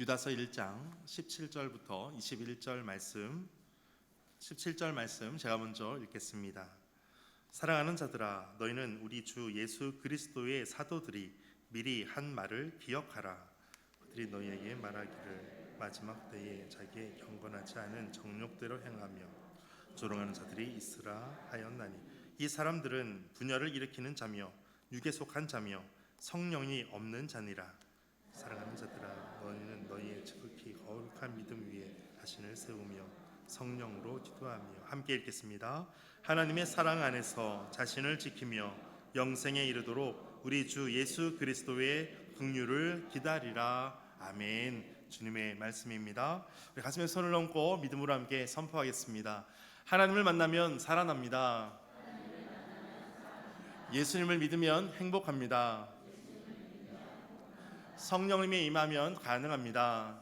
유다서 1장 17절부터 21절 말씀, 17절 말씀 제가 먼저 읽겠습니다. 사랑하는 자들아, 너희는 우리 주 예수 그리스도의 사도들이 미리 한 말을 기억하라. 그들이 너희에게 말하기를 마지막 때에 자기의 경건하지 않은 정욕대로 행하며 조롱하는 자들이 있으라 하였나니, 이 사람들은 분열을 일으키는 자며 육에 속한 자며 성령이 없는 자니라. 사랑하는 자들아, 너희는 너희의 지극히 거룩한 믿음 위에 자신을 세우며 성령으로 기도하며, 함께 읽겠습니다. 하나님의 사랑 안에서 자신을 지키며 영생에 이르도록 우리 주 예수 그리스도의 긍휼을 기다리라. 아멘. 주님의 말씀입니다. 우리 가슴에 손을 얹고 믿음으로 함께 선포하겠습니다. 하나님을 만나면 살아납니다. 예수님을 믿으면 행복합니다. 성령님이 임하면 가능합니다.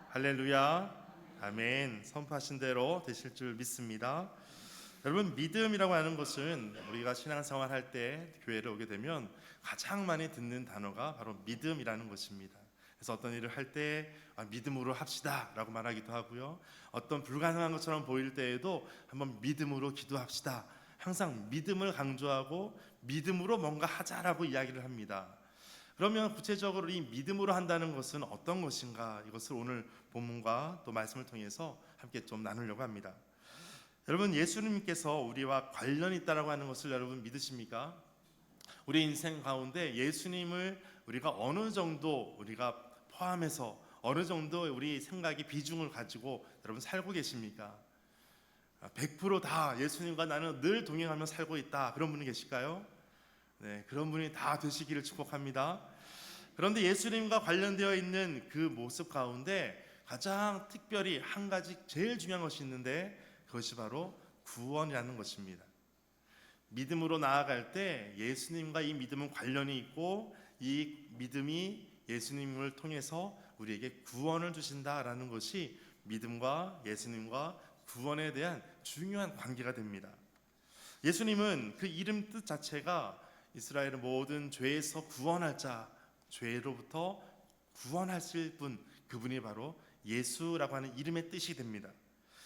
할렐루야. 아멘. 선포하신 대로 되실 줄 믿습니다. 여러분, 믿음이라고 하는 것은 우리가 신앙생활 할 때 교회를 오게 되면 가장 많이 듣는 단어가 바로 믿음이라는 것입니다. 그래서 어떤 일을 할 때 믿음으로 합시다 라고 말하기도 하고요, 어떤 불가능한 것처럼 보일 때에도 한번 믿음으로 기도합시다, 항상 믿음을 강조하고 믿음으로 뭔가 하자라고 이야기를 합니다. 그러면 구체적으로 이 믿음으로 한다는 것은 어떤 것인가, 이것을 오늘 본문과 또 말씀을 통해서 함께 좀 나누려고 합니다. 여러분, 예수님께서 우리와 관련이 있다라고 하는 것을 여러분 믿으십니까? 우리 인생 가운데 예수님을 우리가 어느 정도 우리가 포함해서 어느 정도 우리 생각의 비중을 가지고 여러분 살고 계십니까? 100% 예수님과 나는 늘 동행하며 살고 있다, 그런 분이 계실까요? 네, 그런 분이 다 되시기를 축복합니다. 그런데 예수님과 관련되어 있는 그 모습 가운데 가장 특별히 한 가지 제일 중요한 것이 있는데, 그것이 바로 구원이라는 것입니다. 믿음으로 나아갈 때 예수님과 이 믿음은 관련이 있고, 이 믿음이 예수님을 통해서 우리에게 구원을 주신다라는 것이 믿음과 예수님과 구원에 대한 중요한 관계가 됩니다. 예수님은 그 이름 뜻 자체가 이스라엘의 모든 죄에서 구원할 자, 죄로부터 구원하실 분, 그분이 바로 예수라고 하는 이름의 뜻이 됩니다.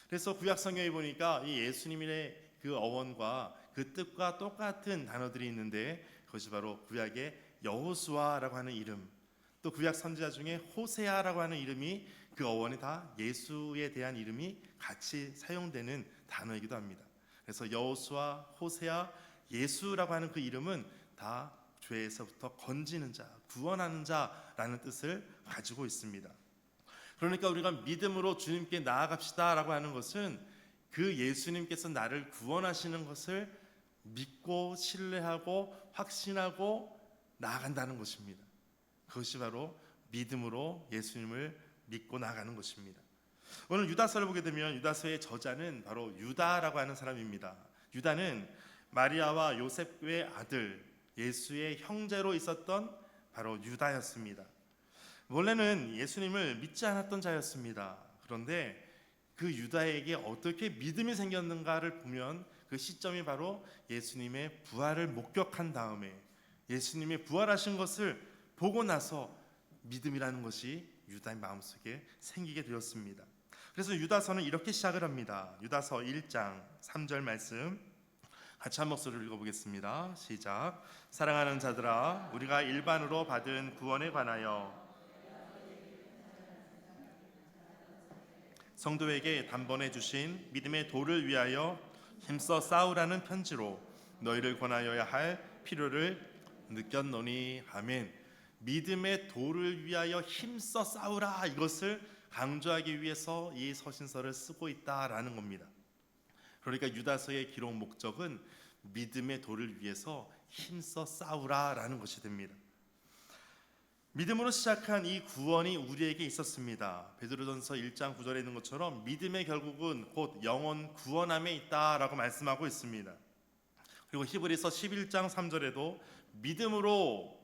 그래서 구약 성경에 보니까 이 예수님의 그 어원과 그 뜻과 똑같은 단어들이 있는데, 그것이 바로 구약의 여호수아라고 하는 이름, 또 구약 선지자 중에 호세아라고 하는 이름이, 그 어원이 다 예수에 대한 이름이 같이 사용되는 단어이기도 합니다. 그래서 여호수아, 호세아, 예수라고 하는 그 이름은 다 죄에서부터 건지는 자, 구원하는 자라는 뜻을 가지고 있습니다. 그러니까 우리가 믿음으로 주님께 나아갑시다 라고 하는 것은 그 예수님께서 나를 구원하시는 것을 믿고 신뢰하고 확신하고 나아간다는 것입니다. 그것이 바로 믿음으로 예수님을 믿고 나아가는 것입니다. 오늘 유다서를 보게 되면 유다서의 저자는 바로 유다라고 하는 사람입니다. 유다는 마리아와 요셉의 아들, 예수의 형제로 있었던 바로 유다였습니다. 원래는 예수님을 믿지 않았던 자였습니다. 그런데 그 유다에게 어떻게 믿음이 생겼는가를 보면 그 시점이 바로 예수님의 부활을 목격한 다음에, 예수님의 부활하신 것을 보고 나서 믿음이라는 것이 유다의 마음속에 생기게 되었습니다. 그래서 유다서는 이렇게 시작을 합니다. 유다서 1장 3절 말씀 같이 한 목소리로 읽어보겠습니다. 시작. 사랑하는 자들아, 우리가 일반으로 받은 구원에 관하여 성도에게 단번에 주신 믿음의 도를 위하여 힘써 싸우라는 편지로 너희를 권하여야 할 필요를 느꼈노니. 아멘. 믿음의 도를 위하여 힘써 싸우라, 이것을 강조하기 위해서 이 서신서를 쓰고 있다라는 겁니다. 그러니까 유다서의 기록 목적은 믿음의 도를 위해서 힘써 싸우라라는 것이 됩니다. 믿음으로 시작한 이 구원이 우리에게 있었습니다. 베드로전서 1장 9절에 있는 것처럼 믿음의 결국은 곧 영혼 구원함에 있다라고 말씀하고 있습니다. 그리고 히브리서 11장 3절에도 믿음으로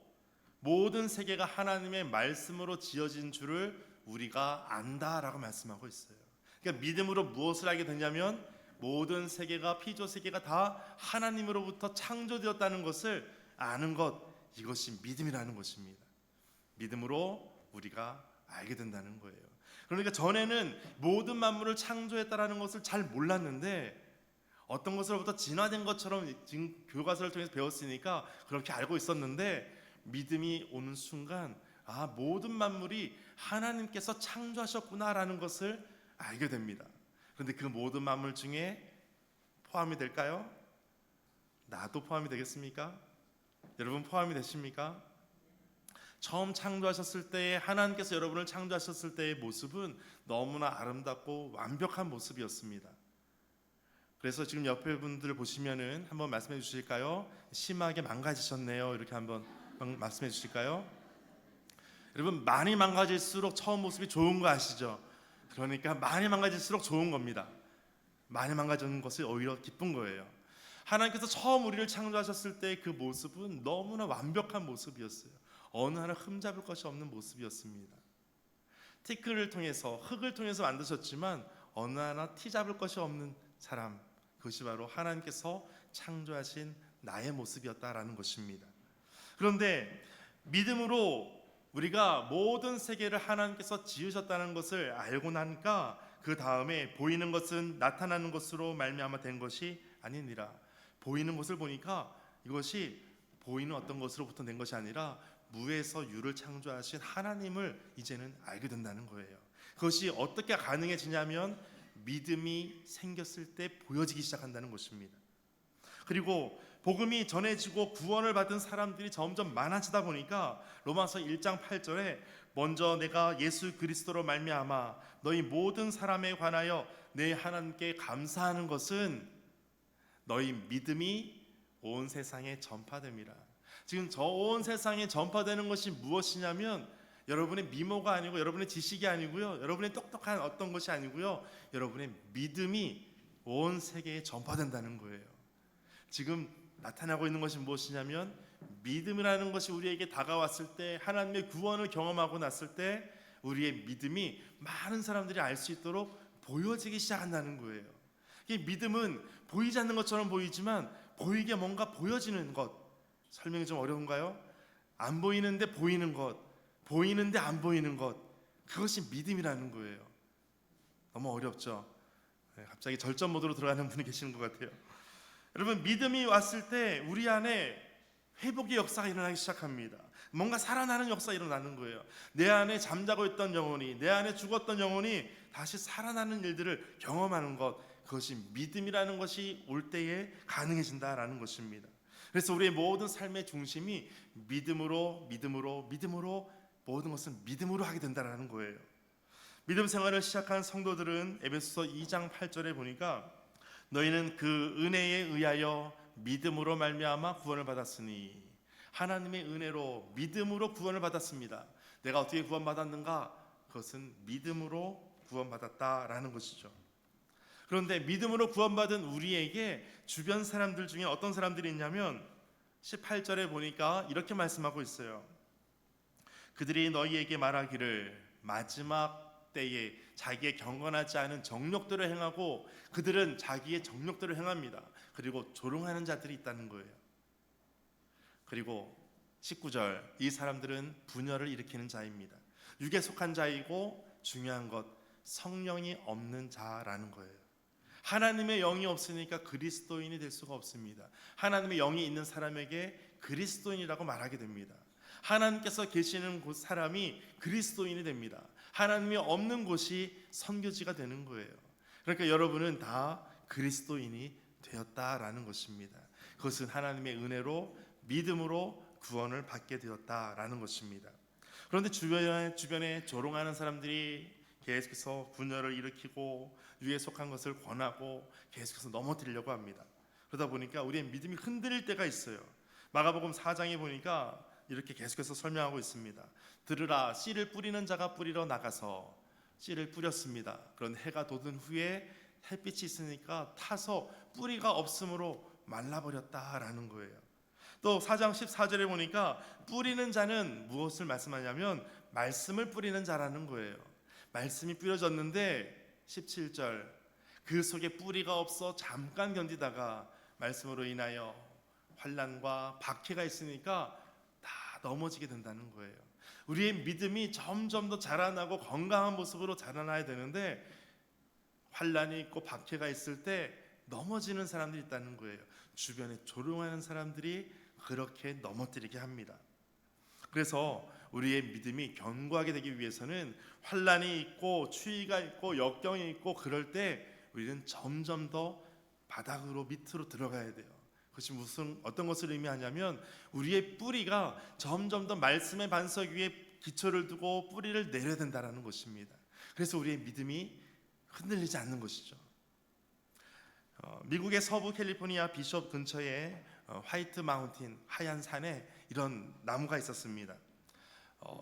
모든 세계가 하나님의 말씀으로 지어진 줄을 우리가 안다라고 말씀하고 있어요. 그러니까 믿음으로 무엇을 알게 되냐면 모든 세계가, 피조 세계가 다 하나님으로부터 창조되었다는 것을 아는 것, 이것이 믿음이라는 것입니다. 믿음으로 우리가 알게 된다는 거예요. 그러니까 전에는 모든 만물을 창조했다라는 것을 잘 몰랐는데 어떤 것으로부터 진화된 것처럼 지금 교과서를 통해서 배웠으니까 그렇게 알고 있었는데 믿음이 오는 순간 모든 만물이 하나님께서 창조하셨구나라는 것을 알게 됩니다. 그런데 그 모든 만물 중에 포함이 될까요? 나도 포함이 되겠습니까? 여러분 포함이 되십니까? 처음 창조하셨을 때에 하나님께서 여러분을 창조하셨을 때의 모습은 너무나 아름답고 완벽한 모습이었습니다. 그래서 지금 옆에 분들 보시면은 한번 말씀해 주실까요? 심하게 망가지셨네요. 이렇게 한번 말씀해 주실까요? 여러분 많이 망가질수록 처음 모습이 좋은 거 아시죠? 그러니까 많이 망가질수록 좋은 겁니다. 많이 망가지는 것이 오히려 기쁜 거예요. 하나님께서 처음 우리를 창조하셨을 때 그 모습은 너무나 완벽한 모습이었어요. 어느 하나 흠잡을 것이 없는 모습이었습니다. 티끌을 통해서 흙을 통해서 만드셨지만 어느 하나 티잡을 것이 없는 사람, 그것이 바로 하나님께서 창조하신 나의 모습이었다라는 것입니다. 그런데 믿음으로 우리가 모든 세계를 하나님께서 지으셨다는 것을 알고 나니까 그 다음에 보이는 것은 나타나는 것으로 말미암아 된 것이 아니니라. 보이는 것을 보니까 이것이 보이는 어떤 것으로부터 된 것이 아니라 무에서 유를 창조하신 하나님을 이제는 알게 된다는 거예요. 그것이 어떻게 가능해지냐면 믿음이 생겼을 때 보여지기 시작한다는 것입니다. 그리고 복음이 전해지고 구원을 받은 사람들이 점점 많아지다 보니까 로마서 1장 8절에 먼저 내가 예수 그리스도로 말미암아 너희 모든 사람에 관하여 내 하나님께 감사하는 것은 너희 믿음이 온 세상에 전파됨이라. 지금 저 온 세상에 전파되는 것이 무엇이냐면 여러분의 미모가 아니고 여러분의 지식이 아니고요, 여러분의 똑똑한 어떤 것이 아니고요, 여러분의 믿음이 온 세계에 전파된다는 거예요. 지금 나타나고 있는 것이 무엇이냐면 믿음이라는 것이 우리에게 다가왔을 때, 하나님의 구원을 경험하고 났을 때 우리의 믿음이 많은 사람들이 알 수 있도록 보여지기 시작한다는 거예요. 이 믿음은 보이지 않는 것처럼 보이지만 보이게 뭔가 보여지는 것. 설명이 좀 어려운가요? 안 보이는데 보이는 것, 보이는데 안 보이는 것, 그것이 믿음이라는 거예요. 너무 어렵죠? 갑자기 절전 모드로 들어가는 분이 계시는 것 같아요. 여러분, 믿음이 왔을 때 우리 안에 회복의 역사가 일어나기 시작합니다. 뭔가 살아나는 역사가 일어나는 거예요. 내 안에 잠자고 있던 영혼이, 내 안에 죽었던 영혼이 다시 살아나는 일들을 경험하는 것, 그것이 믿음이라는 것이 올 때에 가능해진다라는 것입니다. 그래서 우리의 모든 삶의 중심이 믿음으로 모든 것은 믿음으로 하게 된다는 거예요. 믿음 생활을 시작한 성도들은 에베소서 2장 8절에 보니까 너희는 그 은혜에 의하여 믿음으로 말미암아 구원을 받았으니, 하나님의 은혜로 믿음으로 구원을 받았습니다. 내가 어떻게 구원받았는가? 그것은 믿음으로 구원받았다라는 것이죠. 그런데 믿음으로 구원받은 우리에게 주변 사람들 중에 어떤 사람들이 있냐면 18절에 보니까 이렇게 말씀하고 있어요. 그들이 너희에게 말하기를 마지막 때에 자기의 경건하지 않은 정욕들을 행하고, 그들은 자기의 정욕들을 행합니다. 그리고 조롱하는 자들이 있다는 거예요. 그리고 19절, 이 사람들은 분열을 일으키는 자입니다. 육에 속한 자이고 중요한 것, 성령이 없는 자라는 거예요. 하나님의 영이 없으니까 그리스도인이 될 수가 없습니다. 하나님의 영이 있는 사람에게 그리스도인이라고 말하게 됩니다. 하나님께서 계시는 곳 사람이 그리스도인이 됩니다. 하나님이 없는 곳이 선교지가 되는 거예요. 그러니까 여러분은 다 그리스도인이 되었다라는 것입니다. 그것은 하나님의 은혜로 믿음으로 구원을 받게 되었다라는 것입니다. 그런데 주변에 조롱하는 사람들이 계속해서 분열을 일으키고 유에 속한 것을 권하고 계속해서 넘어뜨리려고 합니다. 그러다 보니까 우리의 믿음이 흔들릴 때가 있어요. 마가복음 4장에 보니까 이렇게 계속해서 설명하고 있습니다. 들으라, 씨를 뿌리는 자가 뿌리러 나가서 씨를 뿌렸습니다. 그런 해가 돋은 후에 햇빛이 있으니까 타서 뿌리가 없으므로 말라버렸다라는 거예요. 또 4장 14절에 보니까 뿌리는 자는 무엇을 말씀하냐면 말씀을 뿌리는 자라는 거예요. 말씀이 뿌려졌는데 17절, 그 속에 뿌리가 없어 잠깐 견디다가 말씀으로 인하여 환난과 박해가 있으니까 다 넘어지게 된다는 거예요. 우리의 믿음이 점점 더 자라나고 건강한 모습으로 자라나야 되는데 환란이 있고 박해가 있을 때 넘어지는 사람들이 있다는 거예요. 주변에 조롱하는 사람들이 그렇게 넘어뜨리게 합니다. 그래서 우리의 믿음이 견고하게 되기 위해서는 환란이 있고 추위가 있고 역경이 있고 그럴 때 우리는 점점 더 바닥으로 밑으로 들어가야 돼요. 그것이 어떤 것을 의미하냐면 우리의 뿌리가 점점 더 말씀의 반석 위에 기초를 두고 뿌리를 내려야 된다는 것입니다. 그래서 우리의 믿음이 흔들리지 않는 것이죠. 미국의 서부 캘리포니아 비숍 근처에 화이트 마운틴 하얀 산에 이런 나무가 있었습니다.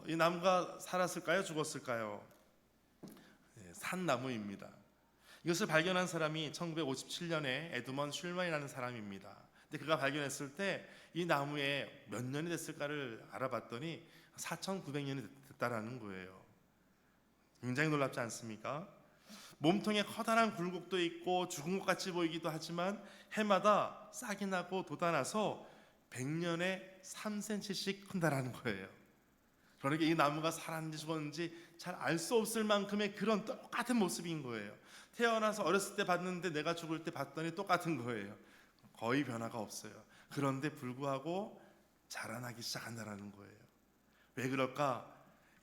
이 나무가 살았을까요? 죽었을까요? 산나무입니다. 이것을 발견한 사람이 1957년에 에드먼 슐만이라는 사람입니다. 근데 그가 발견했을 때 이 나무에 몇 년이 됐을까를 알아봤더니 4,900년이 됐다라는 거예요. 굉장히 놀랍지 않습니까? 몸통에 커다란 굴곡도 있고 죽은 것 같이 보이기도 하지만 해마다 싹이 나고 돋아나서 100년에 3cm씩 큰다라는 거예요. 그러니까 이 나무가 살았는지 죽었는지 잘 알 수 없을 만큼의 그런 똑같은 모습인 거예요. 태어나서 어렸을 때 봤는데 내가 죽을 때 봤더니 똑같은 거예요. 거의 변화가 없어요. 그런데 불구하고 자라나기 시작한다는 거예요. 왜 그럴까?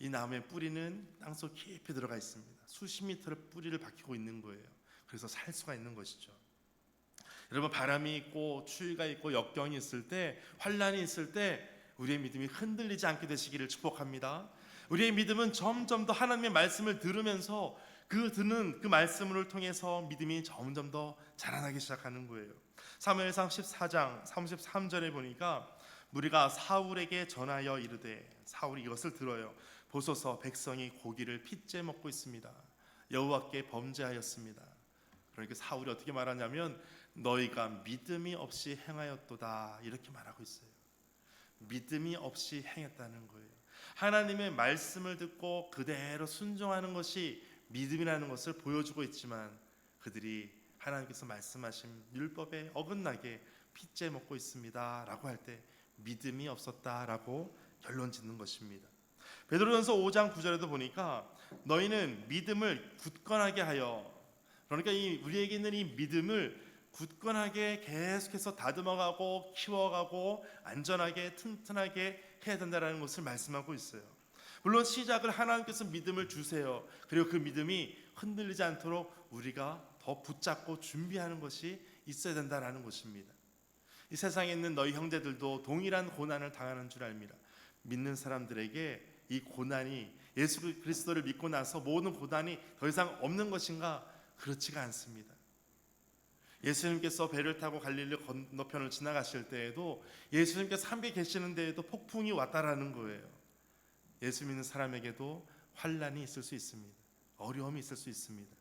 이 나무의 뿌리는 땅속 깊이 들어가 있습니다. 수십 미터의 뿌리를 박히고 있는 거예요. 그래서 살 수가 있는 것이죠. 여러분, 바람이 있고 추위가 있고 역경이 있을 때, 환란이 있을 때 우리의 믿음이 흔들리지 않게 되시기를 축복합니다. 우리의 믿음은 점점 더 하나님의 말씀을 들으면서 듣는 그 말씀을 통해서 믿음이 점점 더 자라나기 시작하는 거예요. 사무엘상 14장 33절에 보니까 무리가 사울에게 전하여 이르되, 사울이 이것을 들어요. 보소서, 백성이 고기를 핏째 먹고 있습니다. 여호와께 범죄하였습니다. 그러니까 사울이 어떻게 말하냐면 너희가 믿음이 없이 행하였도다, 이렇게 말하고 있어요. 믿음이 없이 행했다는 거예요. 하나님의 말씀을 듣고 그대로 순종하는 것이 믿음이라는 것을 보여주고 있지만 그들이 하나님께서 말씀하신 율법에 어긋나게 핏째 먹고 있습니다 라고 할 때 믿음이 없었다라고 결론 짓는 것입니다. 베드로전서 5장 9절에도 보니까 너희는 믿음을 굳건하게 하여, 그러니까 우리에게 있는 이 믿음을 굳건하게 계속해서 다듬어가고 키워가고 안전하게 튼튼하게 해야 된다는 것을 말씀하고 있어요. 물론 시작을 하나님께서 믿음을 주세요. 그리고 그 믿음이 흔들리지 않도록 우리가 더 붙잡고 준비하는 것이 있어야 된다는 것입니다. 이 세상에 있는 너희 형제들도 동일한 고난을 당하는 줄 압니다. 믿는 사람들에게 이 고난이 예수 그리스도를 믿고 나서 모든 고난이 더 이상 없는 것인가? 그렇지가 않습니다. 예수님께서 배를 타고 갈릴리 건너편을 지나가실 때에도 예수님께서 함께 계시는 데에도 폭풍이 왔다라는 거예요. 예수 믿는 사람에게도 환란이 있을 수 있습니다. 어려움이 있을 수 있습니다.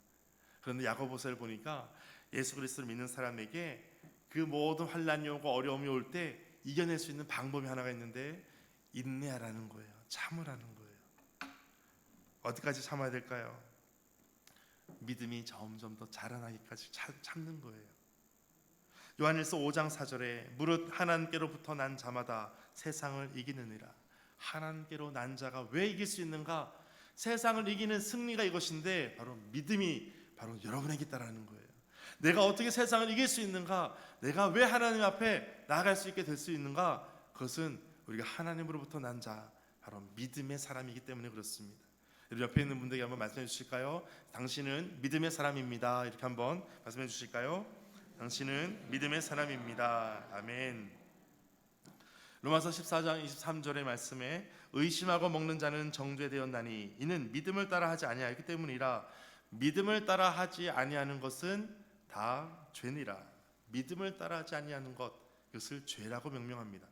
그런데 야고보서를 보니까 예수 그리스도를 믿는 사람에게 그 모든 환란이 오고 어려움이 올 때 이겨낼 수 있는 방법이 하나가 있는데 인내하라는 거예요. 참으라는 거예요. 어디까지 참아야 될까요? 믿음이 점점 더 자라나기까지 참는 거예요. 요한일서 5장 4절에 무릇 하나님께로부터 난 자마다 세상을 이기느니라. 하나님께로 난 자가 왜 이길 수 있는가? 세상을 이기는 승리가 이것인데 바로 믿음이 바로 여러분에게 있다라는 거예요. 내가 어떻게 세상을 이길 수 있는가? 내가 왜 하나님 앞에 나아갈 수 있게 될 수 있는가? 그것은 우리가 하나님으로부터 난 자, 바로 믿음의 사람이기 때문에 그렇습니다. 옆에 있는 분들에게 한번 말씀해 주실까요? 당신은 믿음의 사람입니다. 이렇게 한번 말씀해 주실까요? 당신은 믿음의 사람입니다. 아멘. 로마서 14장 23절의 말씀에 의심하고 먹는 자는 정죄되었나니 이는 믿음을 따라 하지 아니하기 때문이라. 믿음을 따라 하지 아니하는 것은 다 죄니라. 믿음을 따라 하지 아니하는 것, 이것을 죄라고 명명합니다.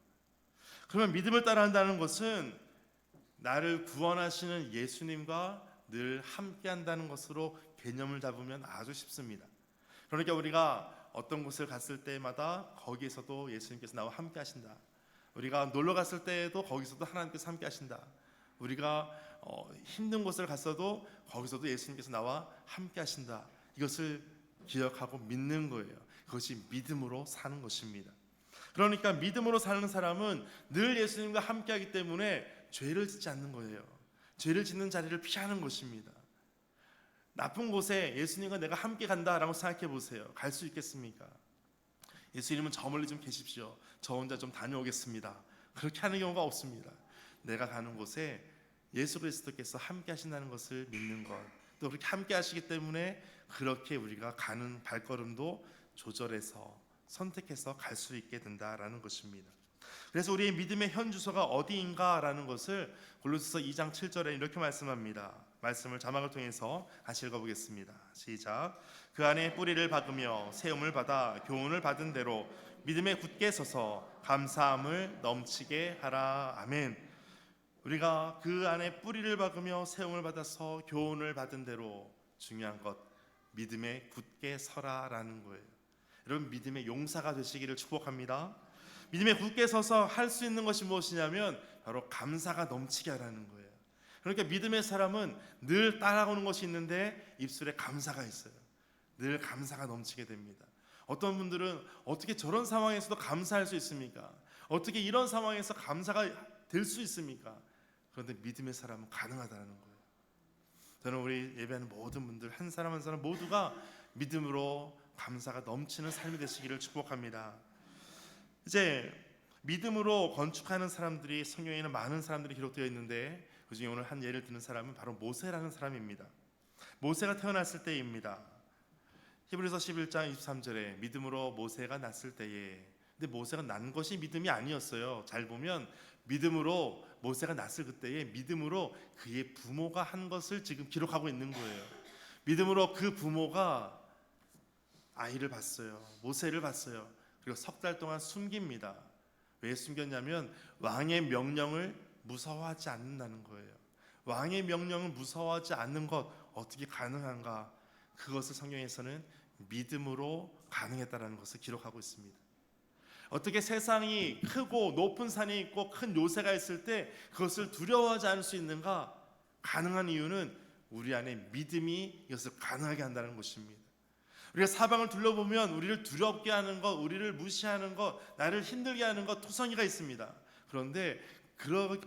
그러면 믿음을 따라 한다는 것은 나를 구원하시는 예수님과 늘 함께 한다는 것으로 개념을 잡으면 아주 쉽습니다. 그러니까 우리가 어떤 곳을 갔을 때마다 거기에서도 예수님께서 나와 함께 하신다. 우리가 놀러 갔을 때에도 거기서도 하나님께서 함께 하신다. 우리가 힘든 곳을 갔어도 거기서도 예수님께서 나와 함께 하신다. 이것을 기억하고 믿는 거예요. 그것이 믿음으로 사는 것입니다. 그러니까 믿음으로 사는 사람은 늘 예수님과 함께 하기 때문에 죄를 짓지 않는 거예요. 죄를 짓는 자리를 피하는 것입니다. 나쁜 곳에 예수님과 내가 함께 간다라고 생각해 보세요. 갈 수 있겠습니까? 예수님은 저 멀리 좀 계십시오. 저 혼자 좀 다녀오겠습니다. 그렇게 하는 경우가 없습니다. 내가 가는 곳에 예수 그리스도께서 함께 하신다는 것을 믿는 것, 또 그렇게 함께 하시기 때문에 그렇게 우리가 가는 발걸음도 조절해서 선택해서 갈 수 있게 된다라는 것입니다. 그래서 우리의 믿음의 현 주소가 어디인가라는 것을 골로새서 2장 7절에 이렇게 말씀합니다. 말씀을 자막을 통해서 같이 읽어보겠습니다. 시작. 그 안에 뿌리를 박으며 세움을 받아 교훈을 받은 대로 믿음에 굳게 서서 감사함을 넘치게 하라. 아멘. 우리가 그 안에 뿌리를 박으며 세움을 받아서 교훈을 받은 대로, 중요한 것 믿음에 굳게 서라라는 거예요. 여러분, 믿음의 용사가 되시기를 축복합니다. 믿음에 굳게 서서 할 수 있는 것이 무엇이냐면 바로 감사가 넘치게 하라는 거예요. 그러니까 믿음의 사람은 늘 따라오는 것이 있는데 입술에 감사가 있어요. 늘 감사가 넘치게 됩니다. 어떤 분들은 어떻게 저런 상황에서도 감사할 수 있습니까? 어떻게 이런 상황에서 감사가 될 수 있습니까? 그런데 믿음의 사람은 가능하다는 거예요. 저는 우리 예배하는 모든 분들 한 사람 한 사람 모두가 믿음으로 감사가 넘치는 삶이 되시기를 축복합니다. 이제 믿음으로 건축하는 사람들이 성경에는 많은 사람들이 기록되어 있는데 그중에 오늘 한 예를 드는 사람은 바로 모세라는 사람입니다. 모세가 태어났을 때입니다. 히브리서 11장 23절에 믿음으로 모세가 났을 때에, 근데 모세가 난 것이 믿음이 아니었어요. 잘 보면 믿음으로 모세가 났을 그때에 믿음으로 그의 부모가 한 것을 지금 기록하고 있는 거예요. 믿음으로 그 부모가 아이를 봤어요. 모세를 봤어요. 그리고 석 달 동안 숨깁니다. 왜 숨겼냐면 왕의 명령을 무서워하지 않는다는 거예요. 왕의 명령을 무서워하지 않는 것 어떻게 가능한가? 그것을 성경에서는 믿음으로 가능했다라는 것을 기록하고 있습니다. 어떻게 세상이 크고 높은 산이 있고 큰 요새가 있을 때 그것을 두려워하지 않을 수 있는가? 가능한 이유는 우리 안에 믿음이 이것을 가능하게 한다는 것입니다. 우리가 사방을 둘러보면 우리를 두렵게 하는 것, 우리를 무시하는 것, 나를 힘들게 하는 것 투성이가 있습니다. 그런데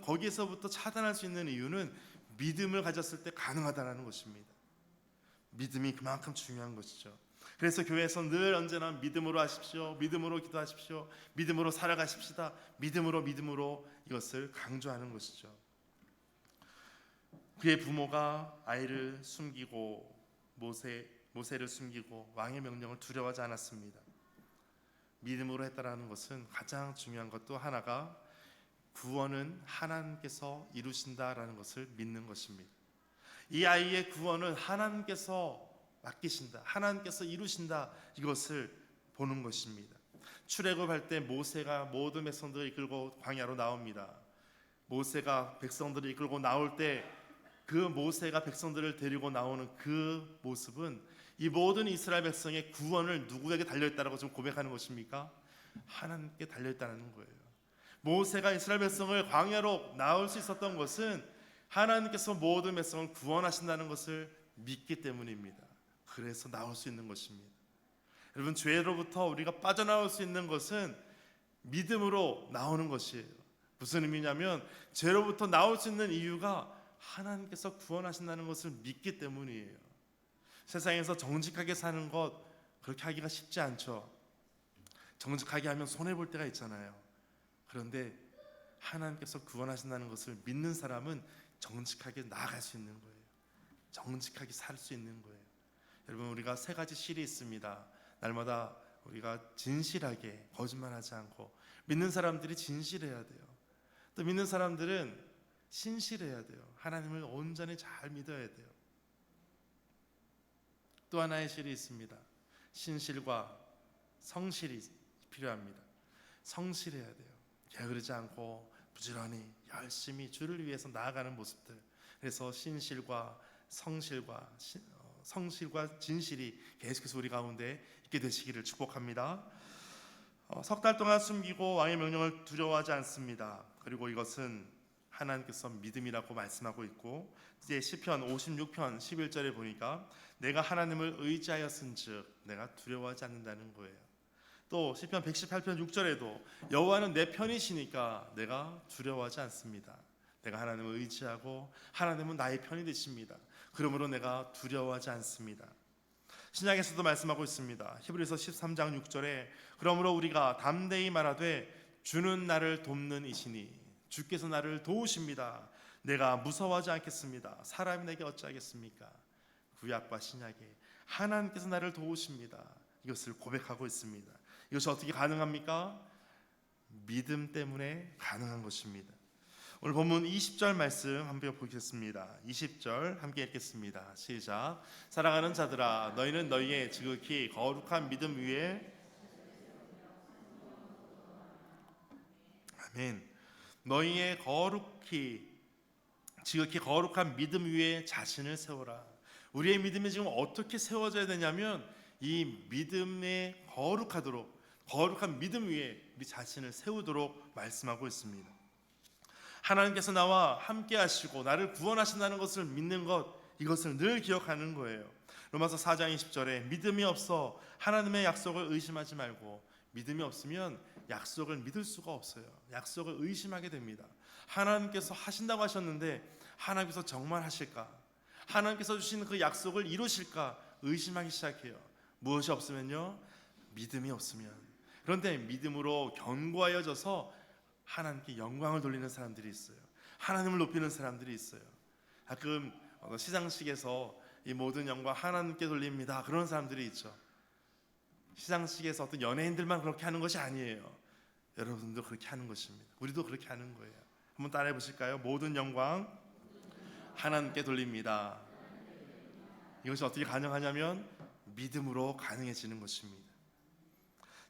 거기에서부터 차단할 수 있는 이유는 믿음을 가졌을 때 가능하다는 것입니다. 믿음이 그만큼 중요한 것이죠. 그래서 교회에서 늘 언제나 믿음으로 하십시오, 믿음으로 기도하십시오, 믿음으로 살아가십시다, 믿음으로 이것을 강조하는 것이죠. 그의 부모가 아이를 숨기고 모세를 숨기고 왕의 명령을 두려워하지 않았습니다. 믿음으로 했다라는 것은 가장 중요한 것도 하나가 구원은 하나님께서 이루신다라는 것을 믿는 것입니다. 이 아이의 구원은 하나님께서 맡기신다, 하나님께서 이루신다, 이것을 보는 것입니다. 출애굽할 때 모세가 모든 백성들을 이끌고 광야로 나옵니다. 모세가 백성들을 이끌고 나올 때 그 모세가 백성들을 데리고 나오는 그 모습은 이 모든 이스라엘 백성의 구원을 누구에게 달려있다라고 좀 고백하는 것입니까? 하나님께 달려있다는 거예요. 모세가 이스라엘 백성을 광야로 나올 수 있었던 것은 하나님께서 모든 백성을 구원하신다는 것을 믿기 때문입니다. 그래서 나올 수 있는 것입니다. 여러분, 죄로부터 우리가 빠져나올 수 있는 것은 믿음으로 나오는 것이에요. 무슨 의미냐면 죄로부터 나올 수 있는 이유가 하나님께서 구원하신다는 것을 믿기 때문이에요. 세상에서 정직하게 사는 것 그렇게 하기가 쉽지 않죠. 정직하게 하면 손해볼 때가 있잖아요. 그런데 하나님께서 구원하신다는 것을 믿는 사람은 정직하게 나아갈 수 있는 거예요. 정직하게 살 수 있는 거예요. 여러분, 우리가 세 가지 실이 있습니다. 날마다 우리가 진실하게 거짓말하지 않고, 믿는 사람들이 진실해야 돼요. 또 믿는 사람들은 신실해야 돼요. 하나님을 온전히 잘 믿어야 돼요. 또 하나의 실이 있습니다. 신실과 성실이 필요합니다. 성실해야 돼요. 게으르지 않고 부지런히 열심히 주를 위해서 나아가는 모습들. 그래서 신실과 성실과 진실이 계속해서 우리 가운데 있게 되시기를 축복합니다. 석 달 동안 숨기고 왕의 명령을 두려워하지 않습니다. 그리고 이것은 하나님께서 믿음이라고 말씀하고 있고, 이제 시편 56편 11절에 보니까 내가 하나님을 의지하였은즉 내가 두려워하지 않는다는 거예요. 또 시편 118편 6절에도 여호와는 내 편이시니까 내가 두려워하지 않습니다. 내가 하나님을 의지하고 하나님은 나의 편이 되십니다. 그러므로 내가 두려워하지 않습니다. 신약에서도 말씀하고 있습니다. 히브리서 13장 6절에 그러므로 우리가 담대히 말하되 주는 나를 돕는 이시니 주께서 나를 도우십니다. 내가 무서워하지 않겠습니다. 사람이 내게 어찌하겠습니까? 구약과 신약에 하나님께서 나를 도우십니다. 이것을 고백하고 있습니다. 이것이 어떻게 가능합니까? 믿음 때문에 가능한 것입니다. 오늘 본문 20절 말씀 한번 보겠습니다. 20절 함께 읽겠습니다. 시작. 사랑하는 자들아 너희는 너희의 지극히 거룩한 믿음 위에 아멘. 너희의 지극히 거룩한 믿음 위에 자신을 세워라. 우리의 믿음이 지금 어떻게 세워져야 되냐면 이 믿음에 거룩한 믿음 위에 우리 자신을 세우도록 말씀하고 있습니다. 하나님께서 나와 함께 하시고 나를 구원하신다는 것을 믿는 것, 이것을 늘 기억하는 거예요. 로마서 4장 20절에 믿음이 없어 하나님의 약속을 의심하지 말고, 믿음이 없으면 약속을 믿을 수가 없어요. 약속을 의심하게 됩니다. 하나님께서 하신다고 하셨는데 하나님께서 정말 하실까? 하나님께서 주신 그 약속을 이루실까? 의심하기 시작해요. 무엇이 없으면요? 믿음이 없으면. 그런데 믿음으로 견고하여져서 하나님께 영광을 돌리는 사람들이 있어요. 하나님을 높이는 사람들이 있어요. 가끔 시상식에서 이 모든 영광 하나님께 돌립니다, 그런 사람들이 있죠. 시상식에서 어떤 연예인들만 그렇게 하는 것이 아니에요. 여러분도 그렇게 하는 것입니다. 우리도 그렇게 하는 거예요. 한번 따라해 보실까요? 모든 영광 하나님께 돌립니다. 이것이 어떻게 가능하냐면 믿음으로 가능해지는 것입니다.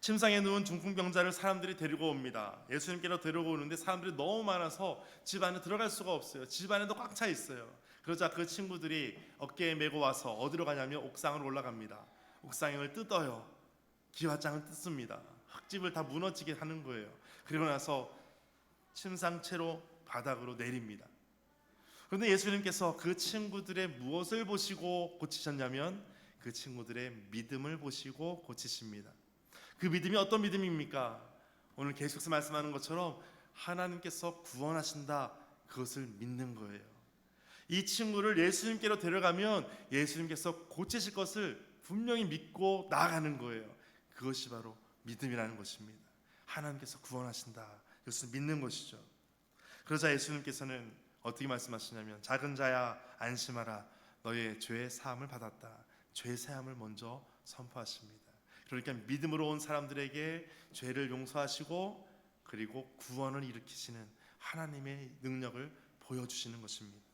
침상에 누운 중풍병자를 사람들이 데리고 옵니다. 예수님께로 데리고 오는데 사람들이 너무 많아서 집 안에 들어갈 수가 없어요. 집 안에도 꽉 차 있어요. 그러자 그 친구들이 어깨에 메고 와서 어디로 가냐면 옥상으로 올라갑니다. 옥상을 뜯어요. 기와장을 뜯습니다. 흙집을 다 무너지게 하는 거예요. 그리고 나서 침상채로 바닥으로 내립니다. 그런데 예수님께서 그 친구들의 무엇을 보시고 고치셨냐면 그 친구들의 믿음을 보시고 고치십니다. 그 믿음이 어떤 믿음입니까? 오늘 계속해서 말씀하는 것처럼 하나님께서 구원하신다, 그것을 믿는 거예요. 이 친구를 예수님께로 데려가면 예수님께서 고치실 것을 분명히 믿고 나아가는 거예요. 그것이 바로 믿음이라는 것입니다. 하나님께서 구원하신다, 이것을 믿는 것이죠. 그러자 예수님께서는 어떻게 말씀하시냐면 작은 자야 안심하라, 너의 죄의 사함을 받았다. 죄 사함을 먼저 선포하십니다. 그러니까 믿음으로 온 사람들에게 죄를 용서하시고 그리고 구원을 일으키시는 하나님의 능력을 보여주시는 것입니다.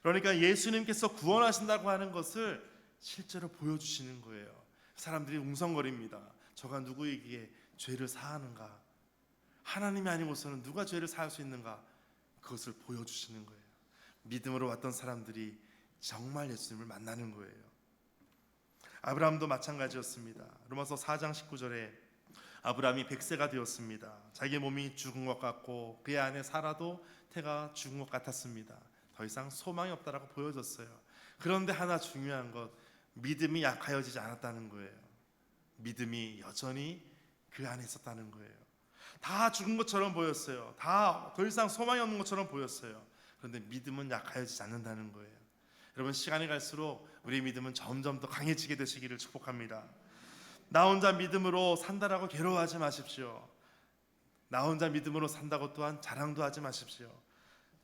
그러니까 예수님께서 구원하신다고 하는 것을 실제로 보여주시는 거예요. 사람들이 웅성거립니다. 저가 누구에게 죄를 사하는가? 하나님이 아니고서는 누가 죄를 사할 수 있는가? 그것을 보여주시는 거예요. 믿음으로 왔던 사람들이 정말 예수님을 만나는 거예요. 아브라함도 마찬가지였습니다. 로마서 4장 19절에 아브라함이 100세가 되었습니다. 자기 몸이 죽은 것 같고 그의 아내 사라도 태가 죽은 것 같았습니다. 더 이상 소망이 없다라고 보여졌어요. 그런데 하나 중요한 것, 믿음이 약하여지지 않았다는 거예요. 믿음이 여전히 그 안에 있었다는 거예요. 다 죽은 것처럼 보였어요. 다 더 이상 소망이 없는 것처럼 보였어요. 그런데 믿음은 약하여지지 않는다는 거예요. 여러분, 시간이 갈수록 우리의 믿음은 점점 더 강해지게 되시기를 축복합니다. 나 혼자 믿음으로 산다라고 괴로워하지 마십시오. 나 혼자 믿음으로 산다고 또한 자랑도 하지 마십시오.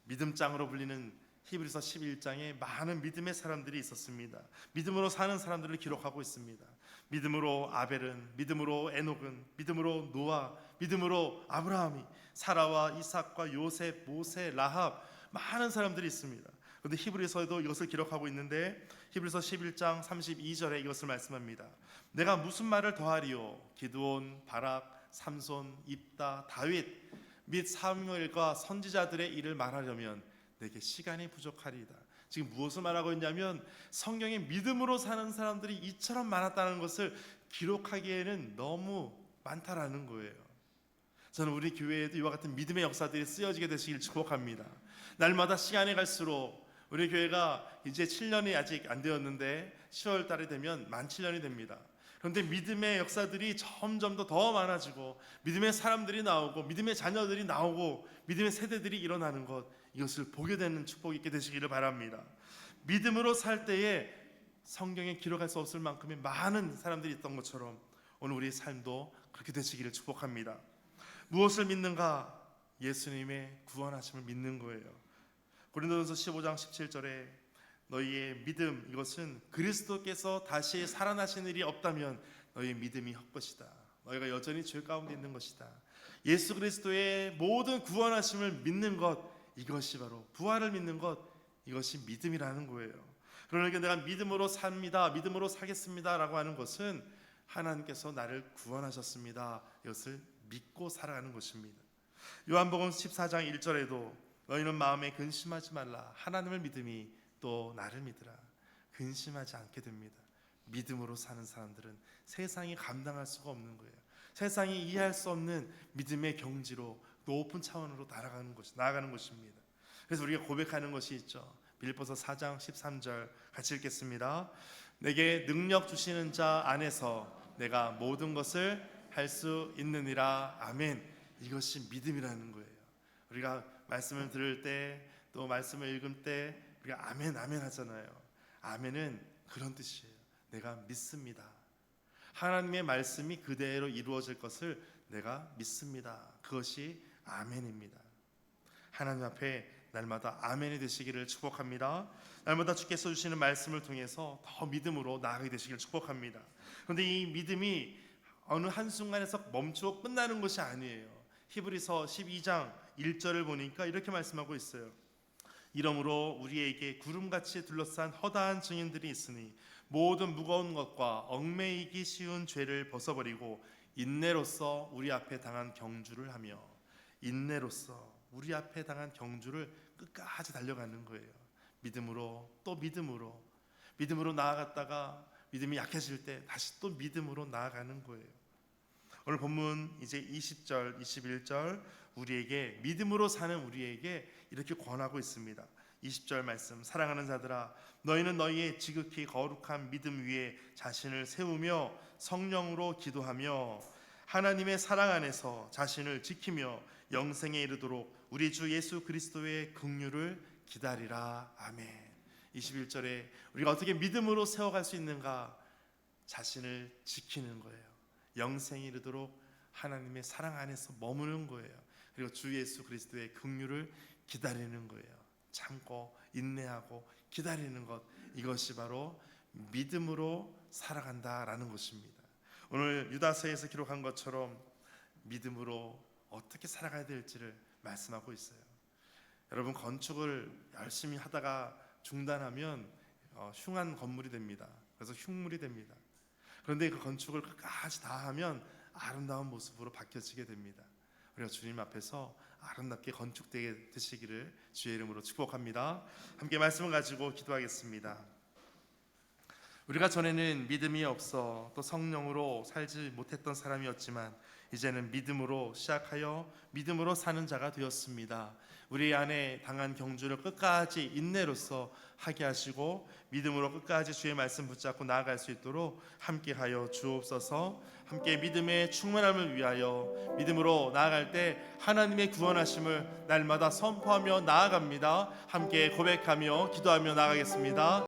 믿음장으로 불리는 히브리서 11장에 많은 믿음의 사람들이 있었습니다. 믿음으로 사는 사람들을 기록하고 있습니다. 믿음으로 아벨은, 믿음으로 에녹은, 믿음으로 노아, 믿음으로 아브라함이, 사라와 이삭과 요셉, 모세, 라합, 많은 사람들이 있습니다. 그런데 히브리서에도 이것을 기록하고 있는데 히브리서 11장 32절에 이것을 말씀합니다. 내가 무슨 말을 더하리요? 기드온, 바락, 삼손, 입다, 다윗 및 사무엘과 선지자들의 일을 말하려면 내게 시간이 부족하리이다. 지금 무엇을 말하고 있냐면 성경에 믿음으로 사는 사람들이 이처럼 많았다는 것을 기록하기에는 너무 많다라는 거예요. 저는 우리 교회에도 이와 같은 믿음의 역사들이 쓰여지게 되시길 축복합니다. 날마다 시간이 갈수록 우리 교회가 이제 7년이 아직 안 되었는데 10월 달이 되면 만 7년이 됩니다. 그런데 믿음의 역사들이 점점 더 많아지고 믿음의 사람들이 나오고 믿음의 자녀들이 나오고 믿음의 세대들이 일어나는 것, 이것을 보게 되는 축복이 있게 되시기를 바랍니다. 믿음으로 살 때에 성경에 기록할 수 없을 만큼의 많은 사람들이 있던 것처럼 오늘 우리의 삶도 그렇게 되시기를 축복합니다. 무엇을 믿는가? 예수님의 구원하심을 믿는 거예요. 고린도전서 15장 17절에 너희의 믿음, 이것은 그리스도께서 다시 살아나신 일이 없다면 너희의 믿음이 헛것이다. 너희가 여전히 죄 가운데 있는 것이다. 예수 그리스도의 모든 구원하심을 믿는 것, 이것이 바로 부활을 믿는 것, 이것이 믿음이라는 거예요. 그러니까 내가 믿음으로 삽니다, 믿음으로 살겠습니다 라고 하는 것은 하나님께서 나를 구원하셨습니다, 이것을 믿고 살아가는 것입니다. 요한복음 14장 1절에도 너희는 마음에 근심하지 말라, 하나님을 믿음이 또 나를 믿으라. 근심하지 않게 됩니다. 믿음으로 사는 사람들은 세상이 감당할 수가 없는 거예요. 세상이 이해할 수 없는 믿음의 경지로 높은 차원으로 나아가는 것입니다. 그래서 우리가 고백하는 것이 있죠. 빌립보서 4장 13절 같이 읽겠습니다. 내게 능력 주시는 자 안에서 내가 모든 것을 할 수 있느니라. 아멘. 이것이 믿음이라는 거예요. 우리가 말씀을 들을 때, 또 말씀을 읽을 때 우리가 아멘 아멘 하잖아요. 아멘은 그런 뜻이에요. 내가 믿습니다. 하나님의 말씀이 그대로 이루어질 것을 내가 믿습니다. 그것이 아멘입니다. 하나님 앞에 날마다 아멘이 되시기를 축복합니다. 날마다 주께서 주시는 말씀을 통해서 더 믿음으로 나아가게 되시기를 축복합니다. 그런데 이 믿음이 어느 한순간에서 멈추고 끝나는 것이 아니에요. 히브리서 12장 1절을 보니까 이렇게 말씀하고 있어요. 이러므로 우리에게 구름같이 둘러싼 허다한 증인들이 있으니 모든 무거운 것과 얽매이기 쉬운 죄를 벗어버리고 인내로써 우리 앞에 당한 경주를 하며, 인내로써 우리 앞에 당한 경주를 끝까지 달려가는 거예요. 믿음으로 또 믿음으로 나아갔다가 믿음이 약해질 때 다시 또 믿음으로 나아가는 거예요. 오늘 본문 이제 20절 21절 우리에게 믿음으로 사는 우리에게 이렇게 권하고 있습니다. 20절 말씀, 사랑하는 자들아 너희는 너희의 지극히 거룩한 믿음 위에 자신을 세우며 성령으로 기도하며 하나님의 사랑 안에서 자신을 지키며 영생에 이르도록 우리 주 예수 그리스도의 긍휼을 기다리라. 아멘. 21절에 우리가 어떻게 믿음으로 세워갈 수 있는가? 자신을 지키는 거예요. 영생에 이르도록 하나님의 사랑 안에서 머무는 거예요. 그리고 주 예수 그리스도의 긍휼을 기다리는 거예요. 참고 인내하고 기다리는 것, 이것이 바로 믿음으로 살아간다라는 것입니다. 오늘 유다서에서 기록한 것처럼 믿음으로 어떻게 살아가야 될지를 말씀하고 있어요. 여러분, 건축을 열심히 하다가 중단하면 흉한 건물이 됩니다. 그래서 흉물이 됩니다. 그런데 그 건축을 끝까지 다 하면 아름다운 모습으로 바뀌어지게 됩니다. 우리가 주님 앞에서 아름답게 건축되게 되시기를 주의 이름으로 축복합니다. 함께 말씀을 가지고 기도하겠습니다. 우리가 전에는 믿음이 없어 또 성령으로 살지 못했던 사람이었지만 이제는 믿음으로 시작하여 믿음으로 사는 자가 되었습니다. 우리 안에 당한 경주를 끝까지 인내로써 하게 하시고 믿음으로 끝까지 주의 말씀 붙잡고 나아갈 수 있도록 함께하여 주옵소서. 함께 믿음의 충만함을 위하여 믿음으로 나아갈 때 하나님의 구원하심을 날마다 선포하며 나아갑니다. 함께 고백하며 기도하며 나아가겠습니다.